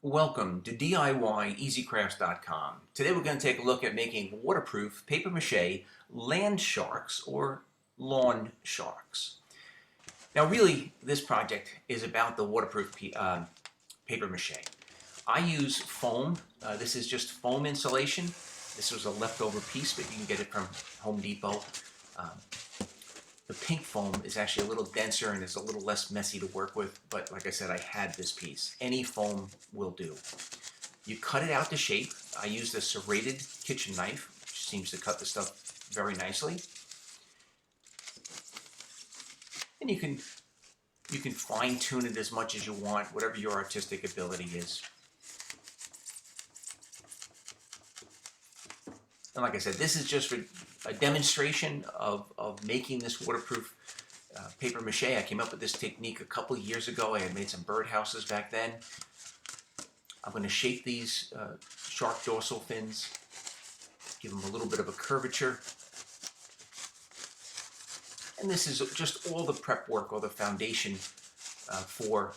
Welcome to DIYEasyCrafts.com. Today we're going to take a look at making waterproof papier-mâché land sharks or lawn sharks. Now really this project is about the waterproof papier-mâché. I use foam. This is just foam insulation. This was a leftover piece, but you can get it from Home Depot. The pink foam is actually a little denser and is a little less messy to work with, but like I said, I had this piece. Any foam will do. You cut it out to shape. I used a serrated kitchen knife, which seems to cut the stuff very nicely. And you can fine tune it as much as you want, whatever your artistic ability is. And like I said, this is just a demonstration of making this waterproof paper mache. I came up with this technique a couple of years ago. I had made some birdhouses back then. I'm going to shape these shark dorsal fins, give them a little bit of a curvature. And this is just all the prep work or the foundation for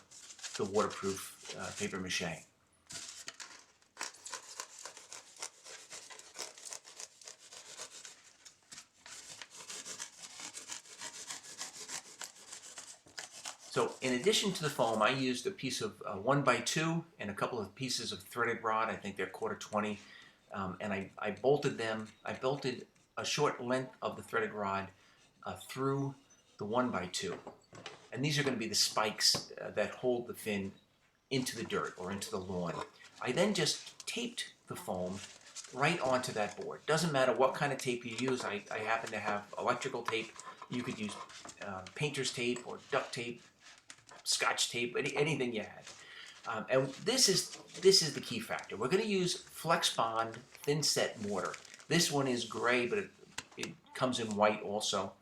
the waterproof paper mache. So in addition to the foam, I used a piece of 1x2 and a couple of pieces of threaded rod. I think they're 1/4 and I bolted them. I bolted a short length of the threaded rod through the 1x2. And these are going to be the spikes that hold the fin into the dirt or into the lawn. I then just taped the foam right onto that board. Doesn't matter what kind of tape you use. I happen to have electrical tape. You could use painter's tape or duct tape, Scotch tape, anything you had. And this is the key factor. We're going to use Flex Bond thin set mortar. This one is gray, but it comes in white also.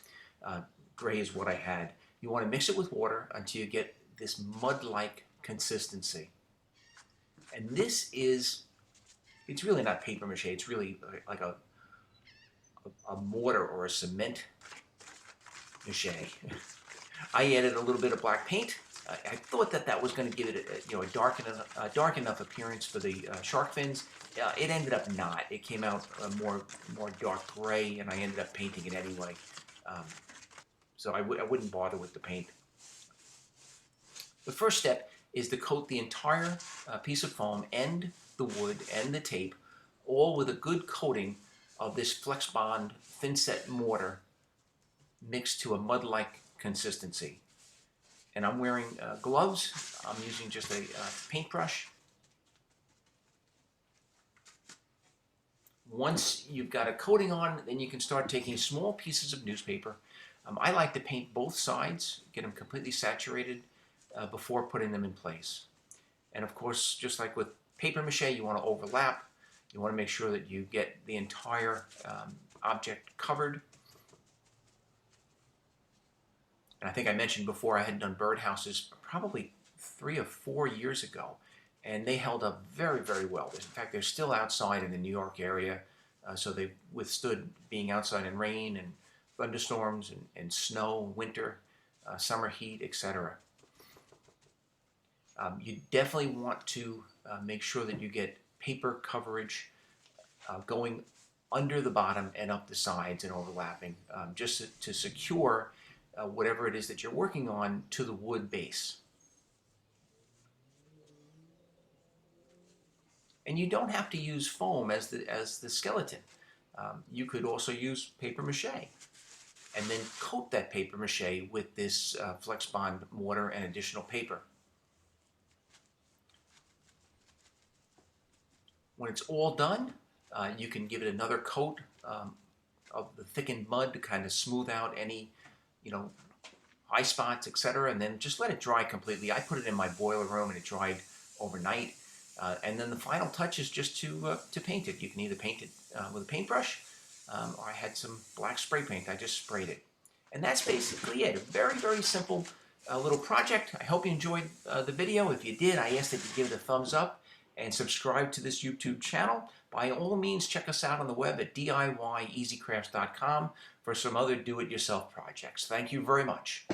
Gray is what I had. You want to mix it with water until you get this mud-like consistency. And this is, it's really not paper mache, it's really like a mortar or a cement mache. I added a little bit of black paint. I thought that was going to give it a dark enough appearance for the shark fins. It ended up not. It came out more dark gray, and I ended up painting it anyway. So I wouldn't bother with the paint. The first step is to coat the entire piece of foam and the wood and the tape, all with a good coating of this Flex Bond thin set mortar mixed to a mud-like consistency. And I'm wearing gloves. I'm using just a paintbrush. Once you've got a coating on, then you can start taking small pieces of newspaper. I like to paint both sides, get them completely saturated before putting them in place. And of course, just like with paper mache, you want to overlap. You want to make sure that you get the entire object covered. And I think I mentioned before I had done birdhouses probably 3 or 4 years ago, and they held up very, very well. In fact, they're still outside in the New York area, so they've withstood being outside in rain and thunderstorms and snow, winter, summer heat, etc. You definitely want to make sure that you get paper coverage going under the bottom and up the sides and overlapping, just to secure whatever it is that you're working on to the wood base. And you don't have to use foam as the skeleton. You could also use paper mache and then coat that paper mache with this Flex Bond mortar and additional paper. When it's all done, you can give it another coat of the thickened mud to kind of smooth out any high spots, etc., and then just let it dry completely. I put it in my boiler room and it dried overnight. And then the final touch is just to paint it. You can either paint it with a paintbrush, or I had some black spray paint. I just sprayed it. And that's basically it. A very, very simple little project. I hope you enjoyed the video. If you did, I ask that you give it a thumbs up and subscribe to this YouTube channel. By all means, check us out on the web at DIYEasyCrafts.com for some other do-it-yourself projects. Thank you very much.